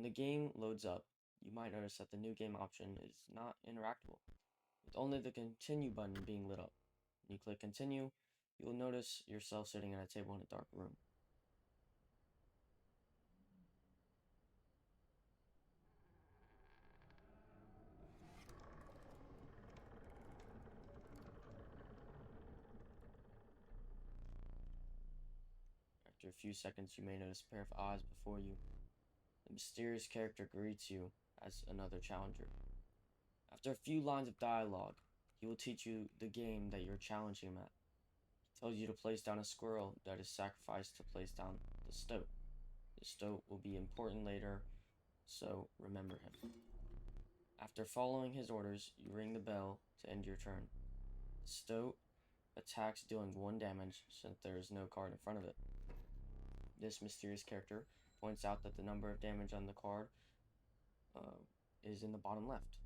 When the game loads up, you might notice that the new game option is not interactable, with only the continue button being lit up. When you click continue, you will notice yourself sitting at a table in a dark room. After a few seconds, you may notice a pair of eyes before you. The mysterious character greets you as another challenger. After a few lines of dialogue, he will teach you the game that you're challenging him at. He tells you to place down a squirrel that is sacrificed to place down the stoat. The stoat will be important later, so remember him. After following his orders, you ring the bell to end your turn. The stoat attacks, dealing 1 damage since there is no card in front of it. This mysterious character points out that the number of damage on the card is in the bottom left,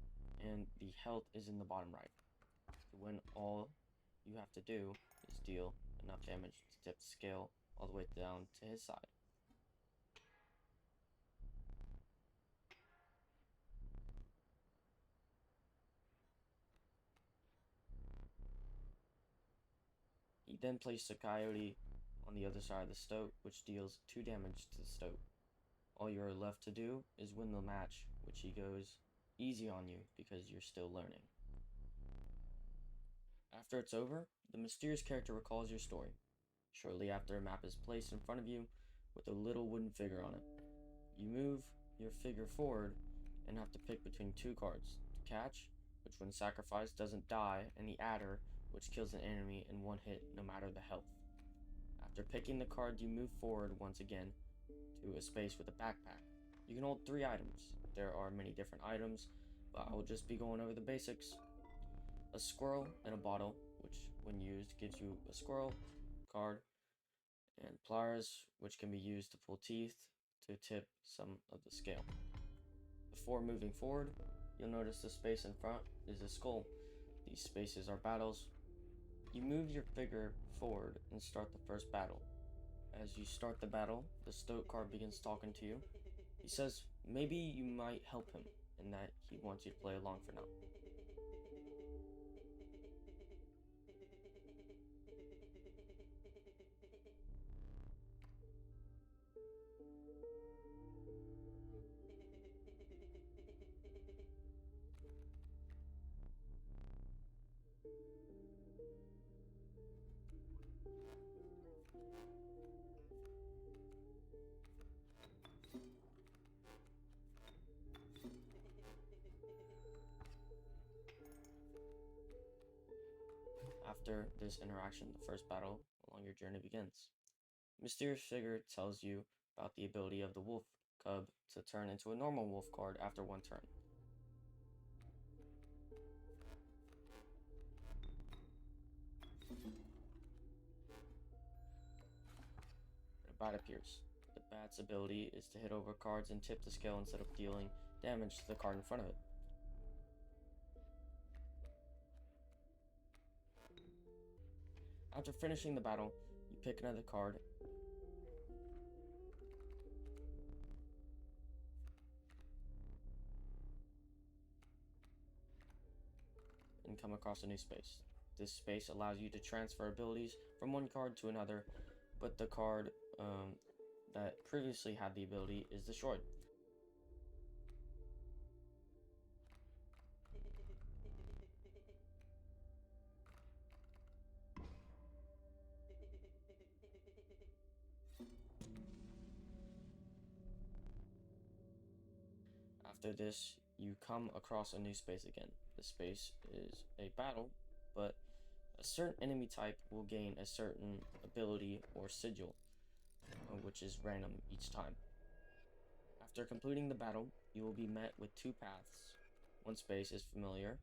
and the health is in the bottom right. To win, all you have to do is deal enough damage to tip the scale all the way down to his side. He then placed a coyote on the other side of the stoat, which deals 2 damage to the stoat. All you're left to do is win the match, which he goes easy on you because you're still learning. After it's over, the mysterious character recalls your story. Shortly after, a map is placed in front of you with a little wooden figure on it. You move your figure forward and have to pick between 2 cards: the catch, which when sacrificed doesn't die, and the adder, which kills an enemy in 1 hit no matter the health. After picking the card, you move forward once again to a space with a backpack. You can hold 3 items. There are many different items, but I will just be going over the basics. A squirrel and a bottle, which when used gives you a squirrel card, and pliers, which can be used to pull teeth to tip some of the scale. Before moving forward, you'll notice the space in front is a skull. These spaces are battles. You move your figure forward and start the first battle. As you start the battle, the stoat card begins talking to you. He says maybe you might help him and that he wants you to play along for now. After this interaction, the first battle along your journey begins. Mysterious figure tells you about the ability of the wolf cub to turn into a normal wolf card after 1 turn. A bat appears. The bat's ability is to hit over cards and tip the scale instead of dealing damage to the card in front of it. After finishing the battle, you pick another card and come across a new space. This space allows you to transfer abilities from 1 card to another, but the card that previously had the ability is destroyed. After this, you come across a new space again. The space is a battle, but a certain enemy type will gain a certain ability or sigil, which is random each time. After completing the battle, you will be met with 2 paths. One space is familiar,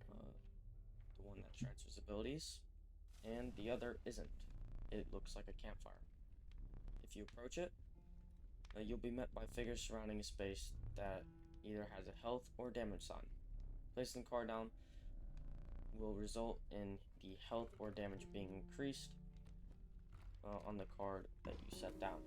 the one that transfers abilities, and the other isn't. It looks like a campfire. If you approach it, you'll be met by figures surrounding a space that either has a health or damage sign. Placing the card down will result in the health or damage being increased on the card that you set down.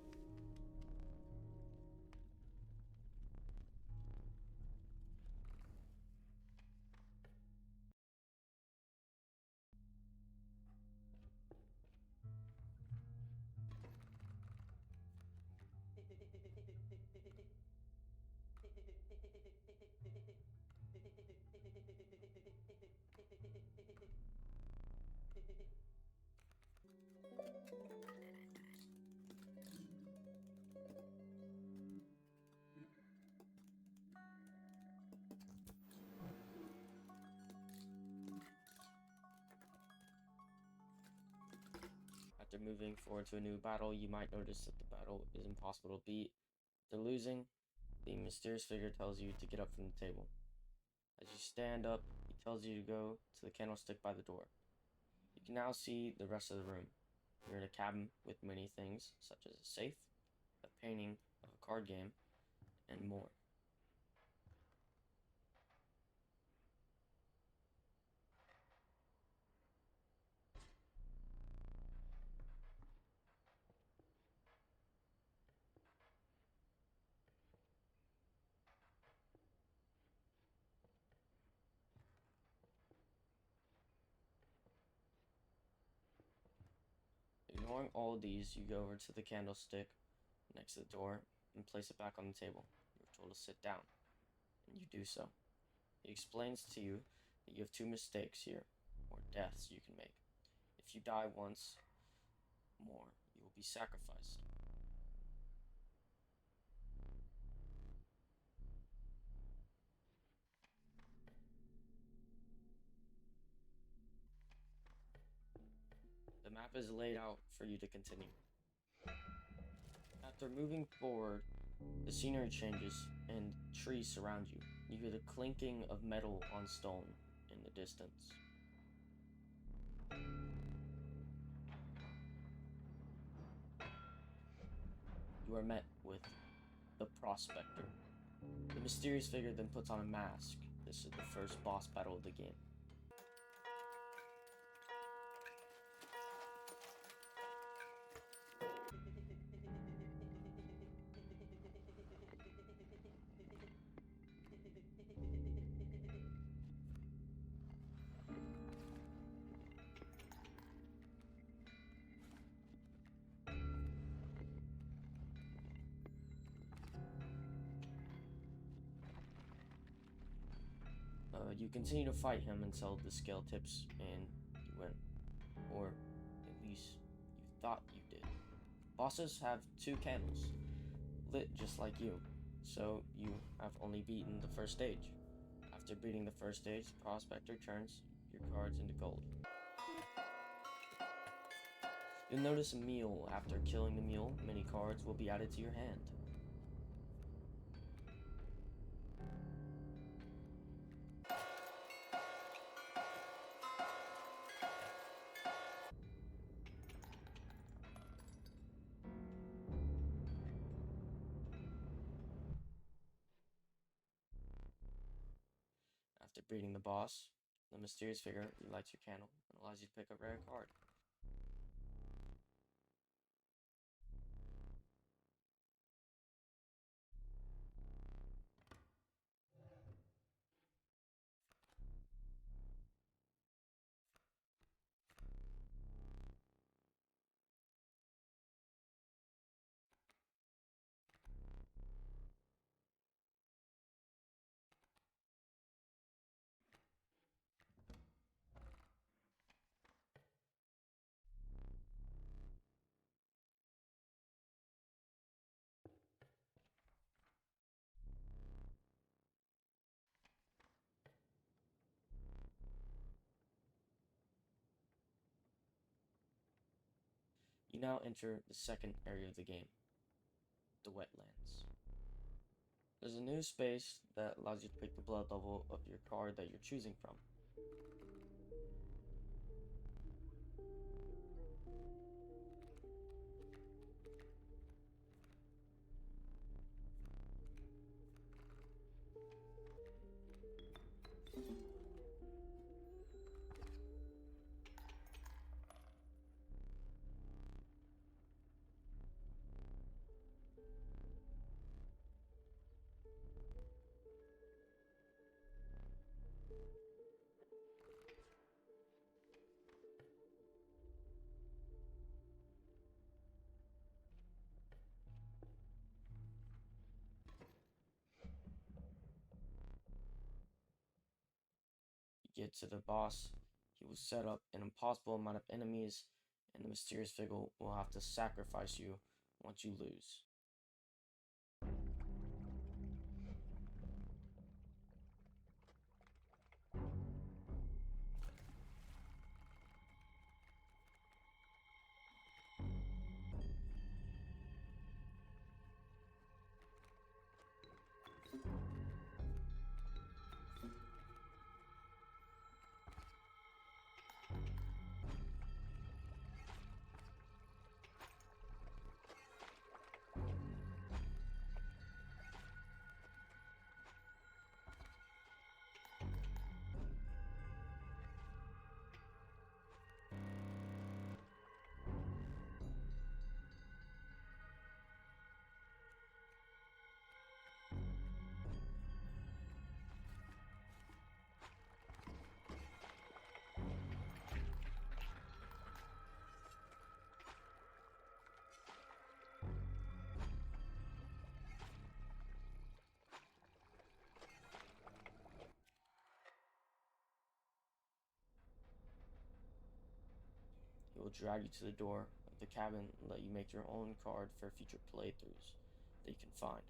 After moving forward to a new battle, you might notice that the battle is impossible to beat. After losing, the mysterious figure tells you to get up from the table. As you stand up, he tells you to go to the candlestick by the door. You can now see the rest of the room. You're in a cabin with many things, such as a safe, a painting of a card game, and more. Ignoring all of these, you go over to the candlestick next to the door and place it back on the table. You're told to sit down, and you do so. He explains to you that you have two mistakes here, or deaths you can make. If you die once more, you will be sacrificed. The map is laid out for you to continue. After moving forward, the scenery changes and trees surround you. You hear the clinking of metal on stone in the distance. You are met with the Prospector. The mysterious figure then puts on a mask. This is the first boss battle of the game. You continue to fight him until the scale tips and you win. Or at least you thought you did. Bosses have two candles, lit just like you, so you have only beaten the first stage. After beating the first stage, the Prospector turns your cards into gold. You'll notice a mule. After killing the mule, many cards will be added to your hand. After beating the boss, the mysterious figure relights your candle and allows you to pick a rare card. You now enter the second area of the game, the wetlands. There's a new space that allows you to pick the blood level of your card that you're choosing from. get to the boss, he will set up an impossible amount of enemies, and the mysterious figure will have to sacrifice you once you lose. He will drag you to the door of the cabin and let you make your own card for future playthroughs that you can find.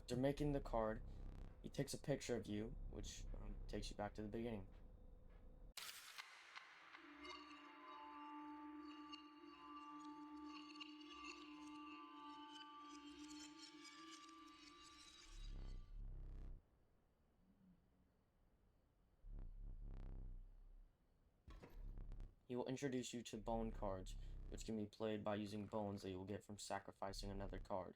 After making the card, he takes a picture of you, which takes you back to the beginning. He will introduce you to bone cards, which can be played by using bones that you will get from sacrificing another card.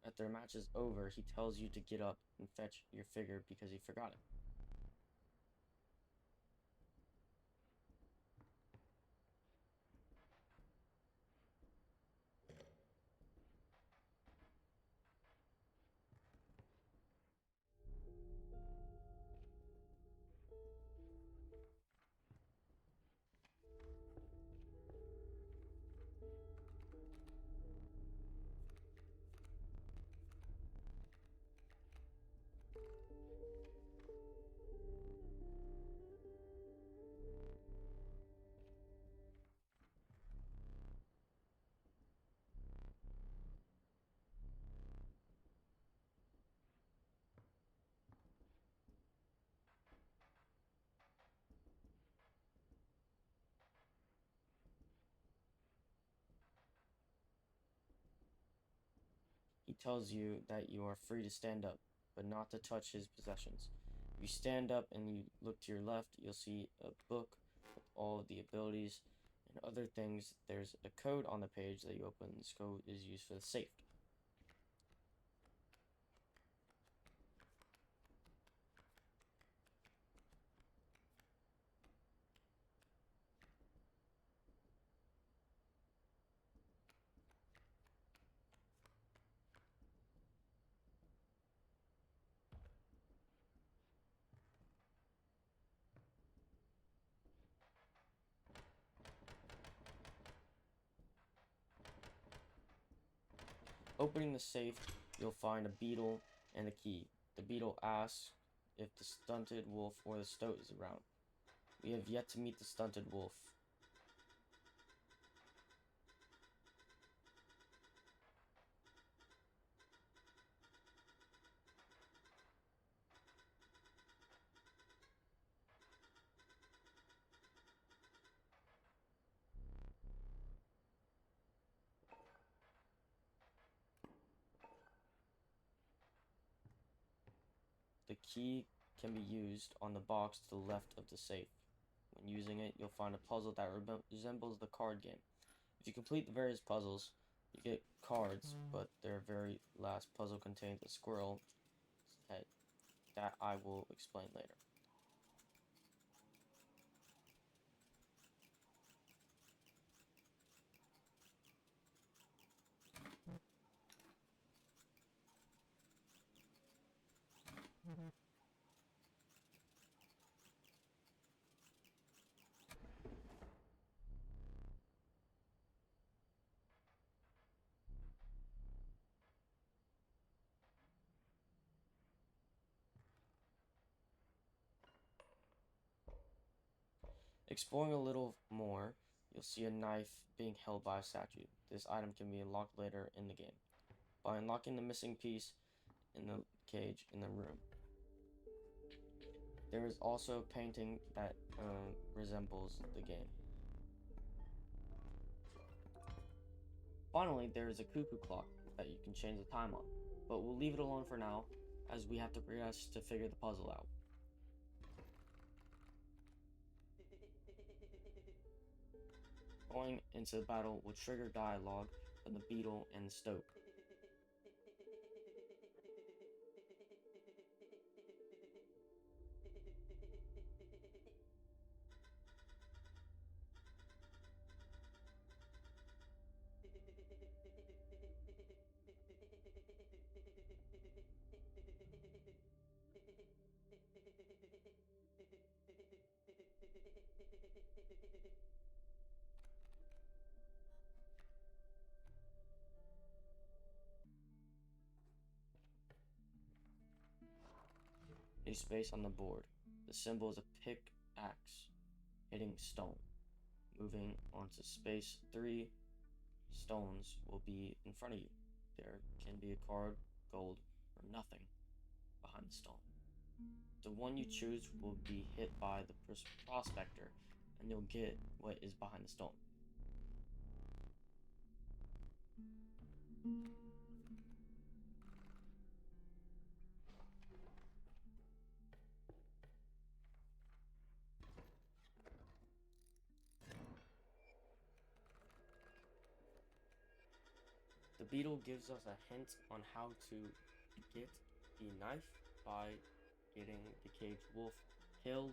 After a match is over, he tells you to get up and fetch your figure because he forgot it. He tells you that you are free to stand up, but not to touch his possessions. If you stand up and you look to your left, you'll see a book with all of the abilities and other things. There's a code on the page that you open. This code is used for the safe. Opening the safe, you'll find a beetle and a key. The beetle asks if the stunted wolf or the stoat is around. We have yet to meet the stunted wolf. The key can be used on the box to the left of the safe. When using it, you'll find a puzzle that resembles the card game. If you complete the various puzzles, you get cards, but their very last puzzle contains a squirrel head that I will explain later. Exploring a little more, you'll see a knife being held by a statue. This item can be unlocked later in the game by unlocking the missing piece in the cage in the room. There is also a painting that resembles the game. Finally, there is a cuckoo clock that you can change the time on, but we'll leave it alone for now as we have to progress to figure the puzzle out. Going into the battle will trigger dialogue from the beetle and the stoat. New space on the board. The symbol is a pickaxe hitting stone. Moving onto space 3, stones will be in front of you. There can be a card, gold, or nothing behind the stone. The one you choose will be hit by the prospector, and you'll get what is behind the stone. The beetle gives us a hint on how to get the knife by getting the caged wolf killed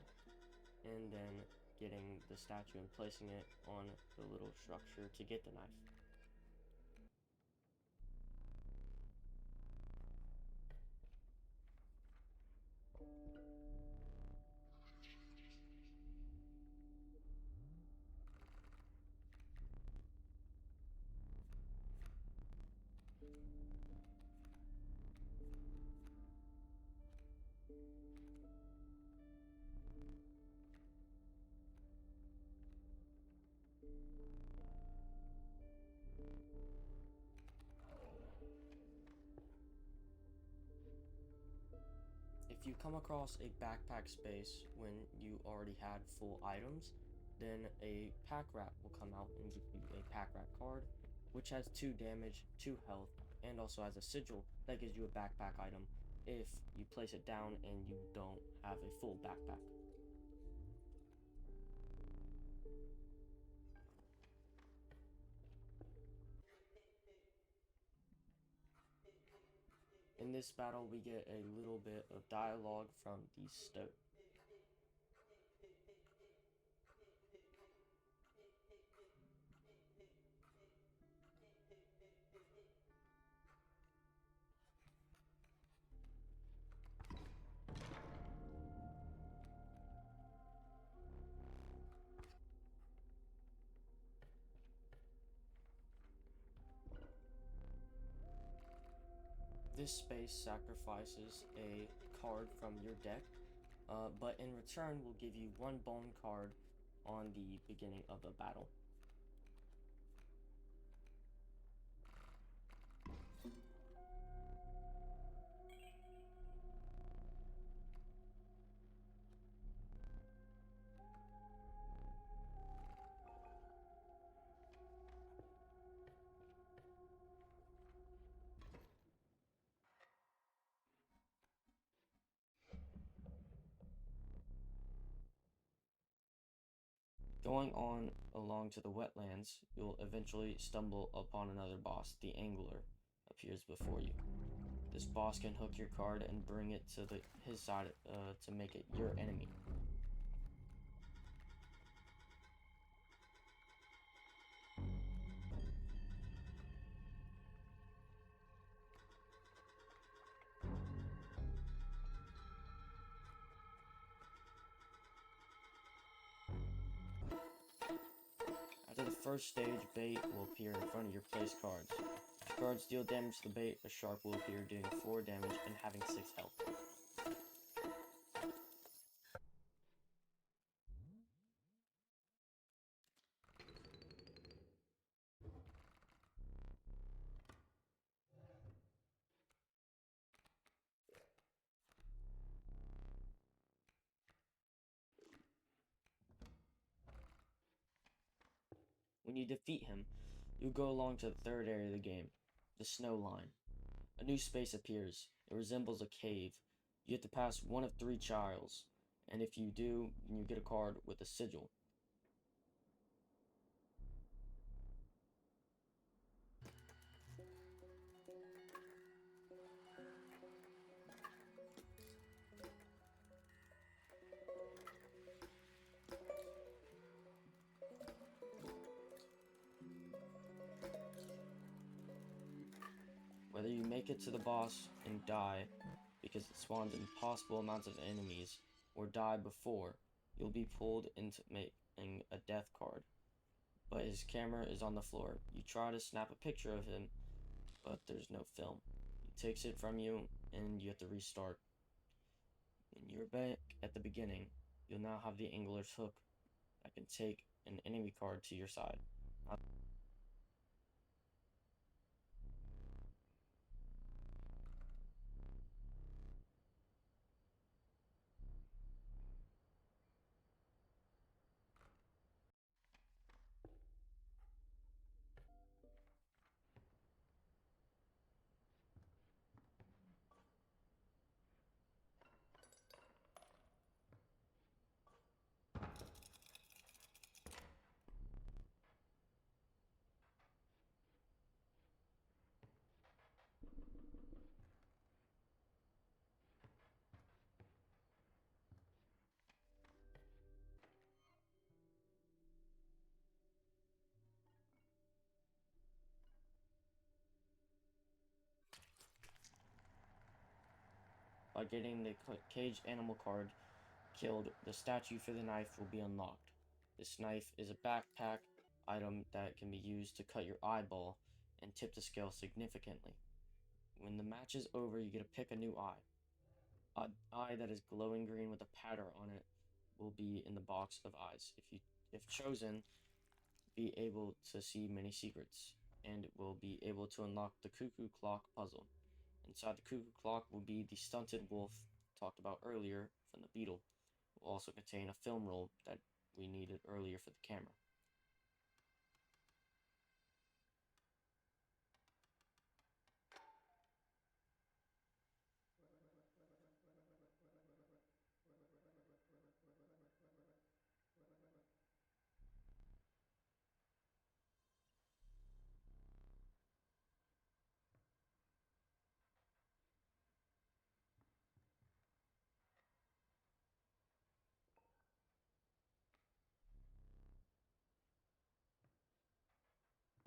and then getting the statue and placing it on the little structure to get the knife. If you come across a backpack space when you already had full items, then a pack rat will come out and give you a pack rat card, which has 2 damage, 2 health, and also has a sigil that gives you a backpack item if you place it down and you don't have a full backpack. In this battle, we get a little bit of dialogue from the Stoat. This space sacrifices a card from your deck, but in return will give you one bone card on the beginning of the battle. Going on along to the wetlands, you'll eventually stumble upon another boss. The Angler appears before you. This boss can hook your card and bring it to his side to make it your enemy. After the first stage, bait will appear in front of your place cards. If cards deal damage to the bait, a shark will appear doing 4 damage and having 6 health. When you defeat him, you go along to the third area of the game, the snow line. A new space appears. It resembles a cave. You have to pass one of 3 trials, and if you do, you get a card with a sigil. Whether you make it to the boss and die because it spawns impossible amounts of enemies, or die before, you'll be pulled into making a death card. But his camera is on the floor. You try to snap a picture of him, but there's no film. He takes it from you, and you have to restart. When you're back at the beginning, you'll now have the Angler's Hook that can take an enemy card to your side. By getting the caged animal card killed, the statue for the knife will be unlocked. This knife is a backpack item that can be used to cut your eyeball and tip the scale significantly. When the match is over, you get to pick a new eye. An eye that is glowing green with a pattern on it will be in the box of eyes. If chosen, be able to see many secrets, and will be able to unlock the cuckoo clock puzzle. Inside the cuckoo clock will be the stunted wolf talked about earlier from the beetle. It will also contain a film roll that we needed earlier for the camera.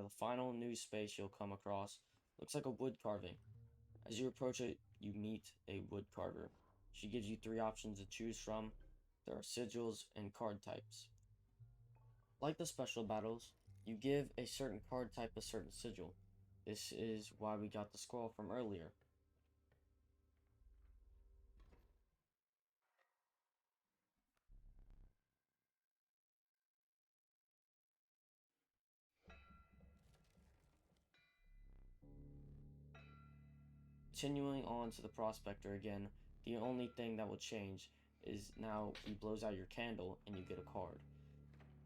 The final new space you'll come across looks like a wood carving. As you approach it, you meet a wood carver. She gives you three options to choose from. There are sigils and card types. Like the special battles, you give a certain card type a certain sigil. This is why we got the scroll from earlier. Continuing on to the prospector again, the only thing that will change is now he blows out your candle and you get a card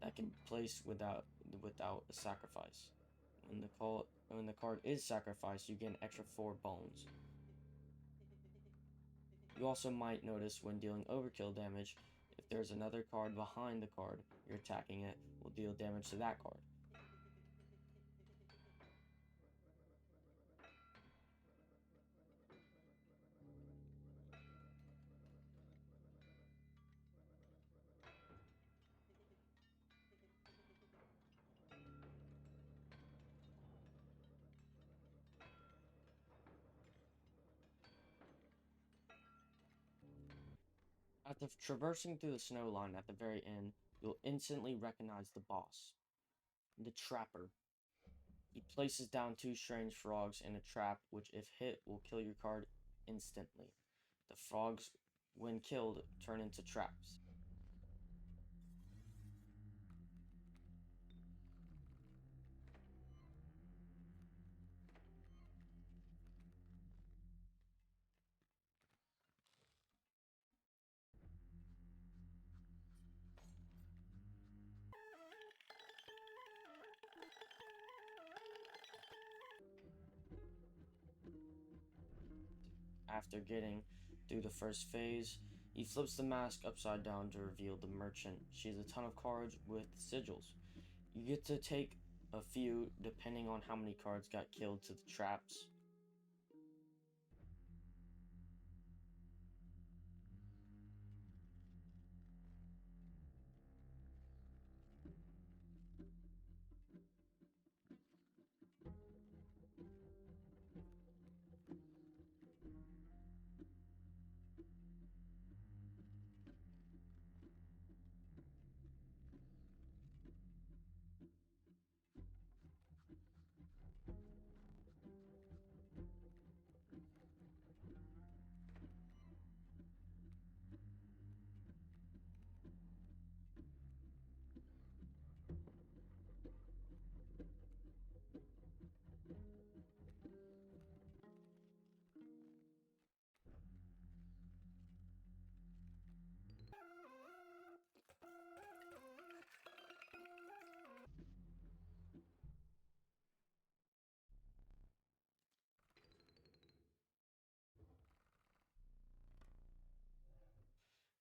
that can be placed without a sacrifice. When the card is sacrificed, you get an extra 4 bones. You also might notice when dealing overkill damage, if there's another card behind the card you're attacking, it will deal damage to that card. After traversing through the snow line at the very end, you'll instantly recognize the boss, the Trapper. He places down 2 strange frogs in a trap which, if hit, will kill your card instantly. The frogs, when killed, turn into traps. After getting through the first phase, he flips the mask upside down to reveal the merchant. She has a ton of cards with sigils. You get to take a few depending on how many cards got killed to the traps.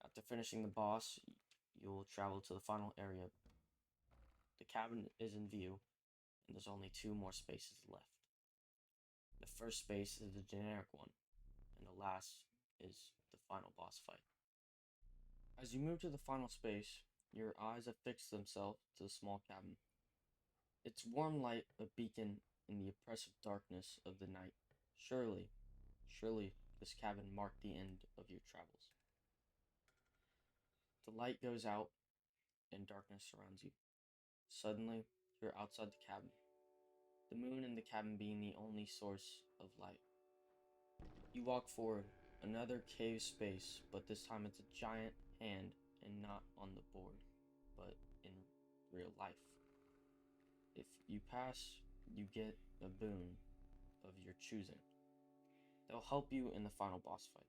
After finishing the boss, you'll travel to the final area. The cabin is in view, and there's only 2 more spaces left. The first space is the generic one, and the last is the final boss fight. As you move to the final space, your eyes affix themselves to the small cabin. Its warm light a beacon in the oppressive darkness of the night. Surely, this cabin marked the end of your travels. The light goes out, and darkness surrounds you. Suddenly, you're outside the cabin, the moon in the cabin being the only source of light. You walk forward, another cave space, but this time it's a giant hand and not on the board, but in real life. If you pass, you get a boon of your choosing. They'll help you in the final boss fight.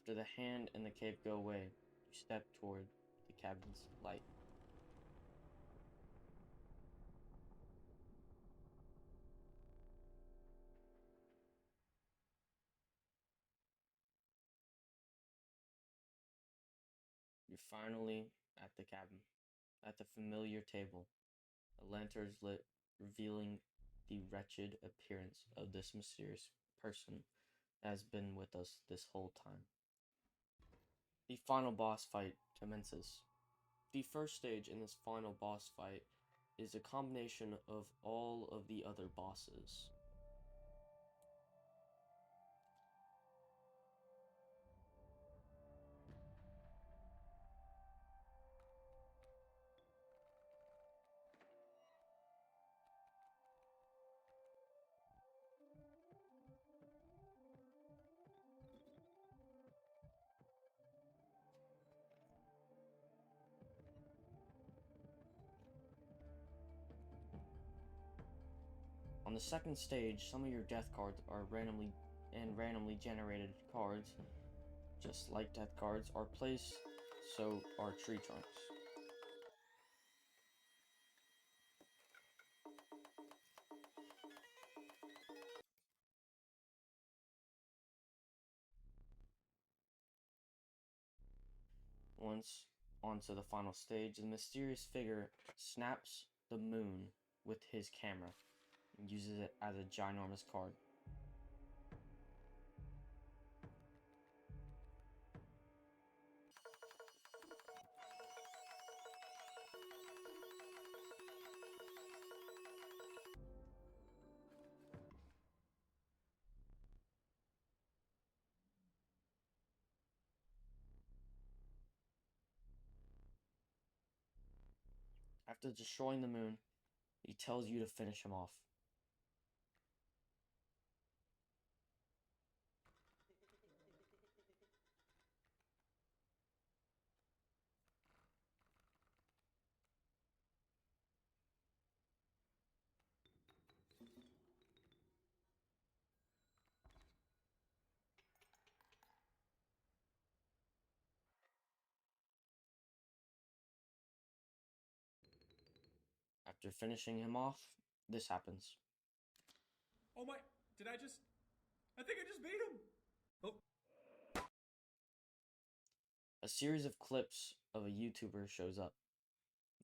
After the hand and the cape go away, you step toward the cabin's light. You're finally at the cabin, at the familiar table. A lantern is lit, revealing the wretched appearance of this mysterious person that has been with us this whole time. The final boss fight commences. The first stage in this final boss fight is a combination of all of the other bosses. On the second stage, some of your death cards are randomly generated cards, just like death cards, are placed, so are tree trunks. Once onto the final stage, the mysterious figure snaps the moon with his camera and uses it as a ginormous card. After destroying the moon, he tells you to finish him off. After finishing him off, this happens. Oh my, I think I just beat him! Oh. A series of clips of a YouTuber shows up.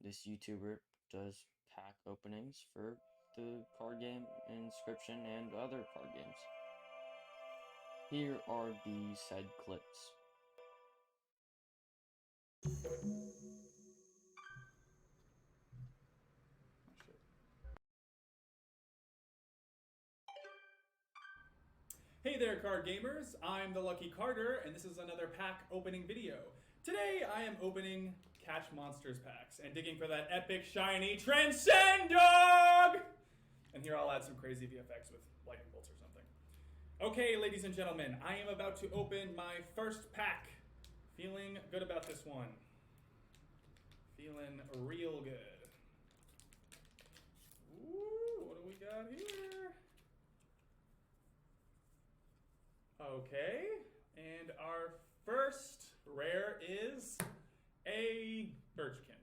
This YouTuber does pack openings for the card game Inscription and other card games. Here are the said clips. Hey there, card gamers! I'm the Lucky Carter, and this is another pack opening video. Today, I am opening Catch Monsters packs and digging for that epic, shiny Transcend Dog! And here I'll add some crazy VFX with lightning bolts or something. Okay, ladies and gentlemen, I am about to open my first pack. Feeling good about this one. Feeling real good. Ooh, what do we got here? Okay, and our first rare is a Birchkin.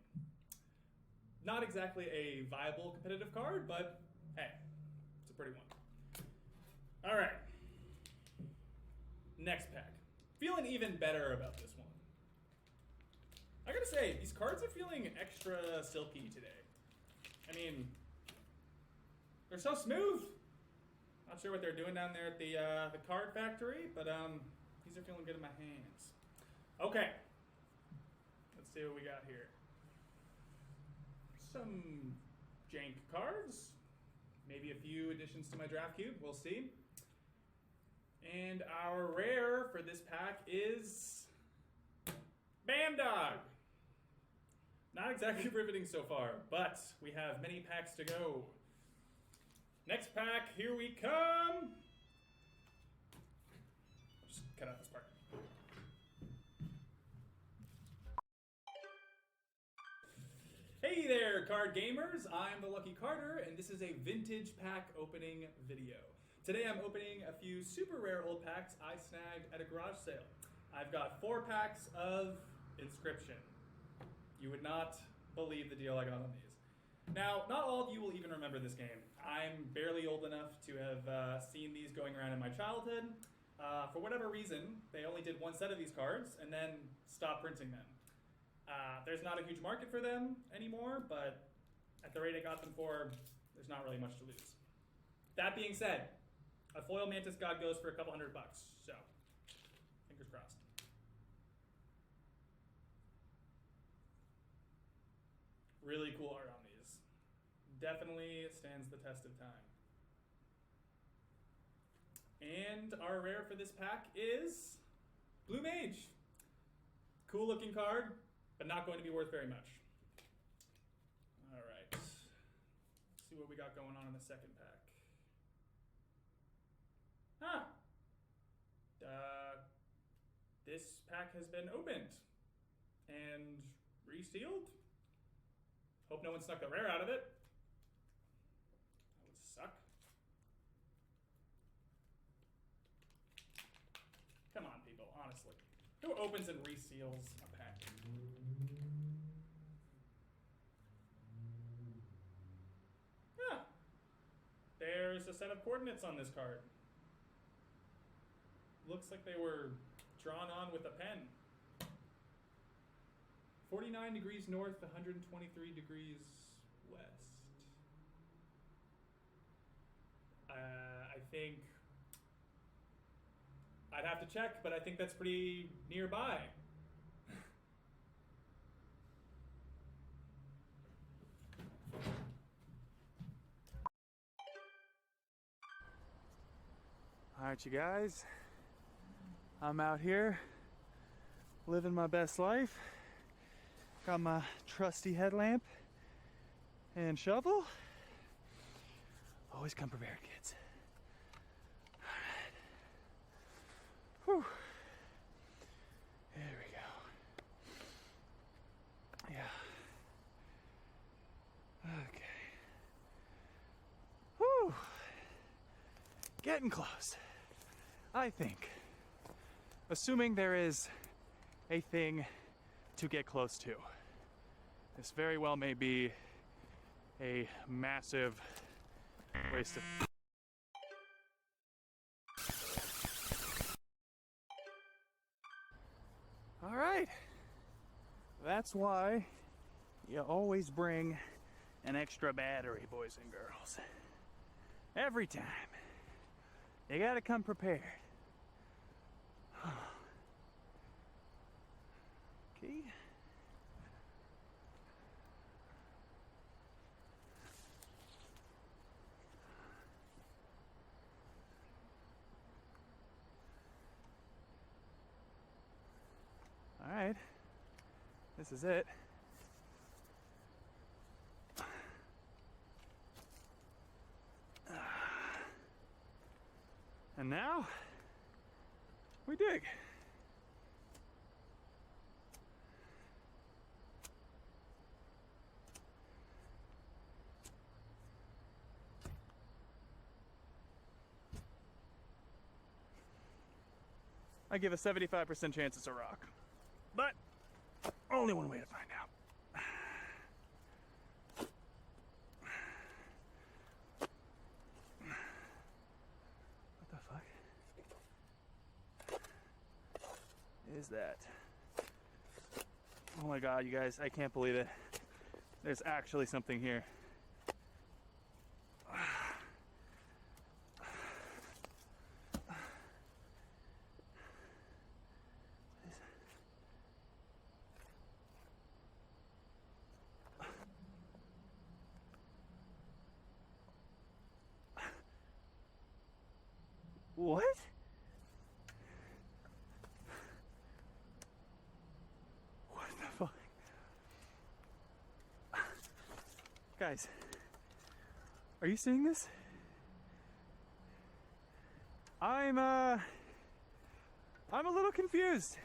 Not exactly a viable competitive card, but hey, it's a pretty one. All right, next pack. Feeling even better about this one. I gotta say, these cards are feeling extra silky today. I mean, they're so smooth. Not sure what they're doing down there at the card factory, but these are feeling good in my hands. Okay, let's see what we got here. Some jank cards, maybe a few additions to my draft cube, we'll see. And our rare for this pack is Bandog. Not exactly riveting so far, but we have many packs to go. Next pack, here we come. Just cut out this part. Hey there, card gamers. I'm the Lucky Carter, and this is a vintage pack opening video. Today I'm opening a few super rare old packs I snagged at a garage sale. I've got 4 packs of Inscription. You would not believe the deal I got on these. Now, not all of you will even remember this game. I'm barely old enough to have seen these going around in my childhood. For whatever reason, they only did 1 set of these cards and then stopped printing them. There's not a huge market for them anymore, but at the rate I got them for, there's not really much to lose. That being said, a foil Mantis God goes for a couple $100, so fingers crossed. Really cool art on these. Definitely stands the test of time. And our rare for this pack is Blue Mage. Cool looking card, but not going to be worth very much. All right. Let's see what we got going on in the second pack. This pack has been opened and resealed. Hope no one snuck the rare out of it. That would suck. Come on, people, honestly. Who opens and reseals a pack? There's a set of coordinates on this card. Looks like they were drawn on with a pen. 49 degrees north, 123 degrees west. I think I'd have to check, but I think that's pretty nearby. All right, you guys, I'm out here living my best life. Got my trusty headlamp and shovel. Always come prepared, kids. All right. Whew. There we go. Yeah. Okay. Whew. Getting close. I think. Assuming there is a thing to get close to. This very well may be a massive waste of... All right. That's why you always bring an extra battery, boys and girls. Every time. You gotta come prepared. Okay. All right. This is it. And now we dig. I give a 75% chance it's a rock, but only one way to find out. What the fuck is that? Oh my god, you guys, I can't believe it. There's actually something here. What? What the fuck? Guys, are you seeing this? I'm a little confused.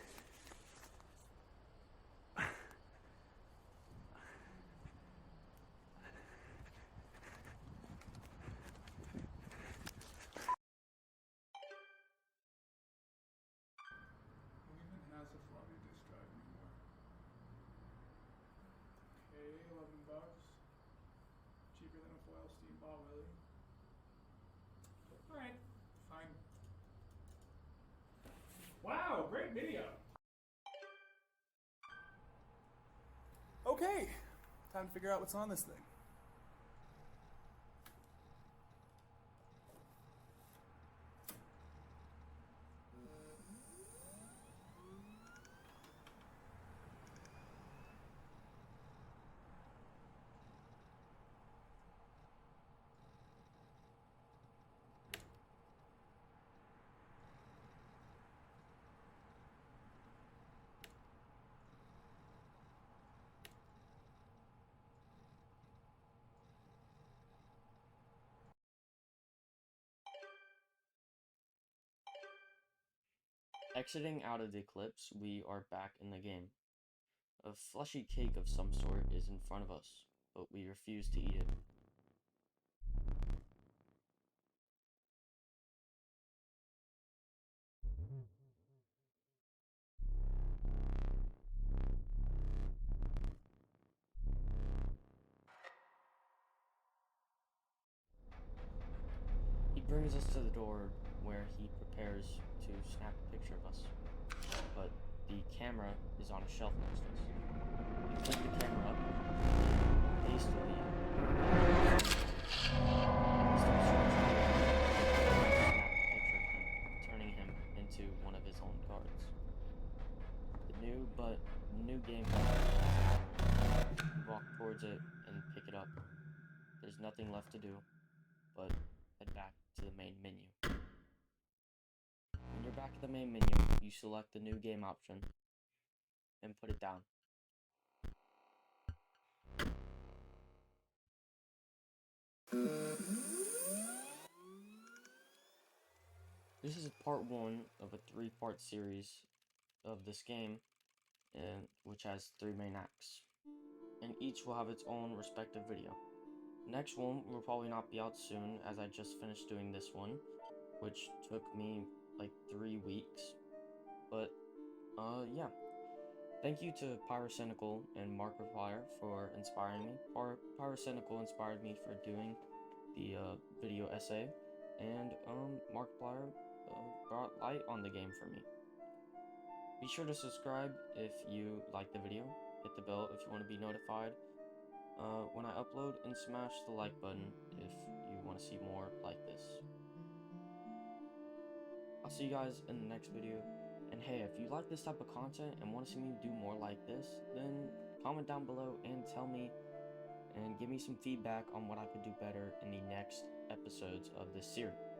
cheaper than a foil steam ball, Willie. Alright, fine. Wow, great video! Okay, time to figure out what's on this thing. Exiting out of the eclipse, we are back in the game. A fleshy cake of some sort is in front of us, but we refuse to eat it. He brings us to the door where he prepares to snap a picture of us, but the camera is on a shelf next to us. We pick the camera up, hastily, and we start searching to snap a picture of him, turning him into one of his own cards. The new game we walk towards it and pick it up. There's nothing left to do but head back to the main menu. When you're back at the main menu, you select the new game option and put it down. This is part 1 of a 3-part series of this game, which has 3 main acts, and each will have its own respective video. The next one will probably not be out soon, as I just finished doing this one, which took me like 3 weeks, but yeah. Thank you to Pyrocynical and Markiplier for inspiring me. Pyrocynical inspired me for doing the video essay, and Markiplier brought light on the game for me. Be sure to subscribe if you like the video, hit the bell if you want to be notified when I upload, and smash the like button if you want to see more like this. I'll see you guys in the next video, and hey, if you like this type of content and want to see me do more like this, then comment down below and tell me, and give me some feedback on what I could do better in the next episodes of this series.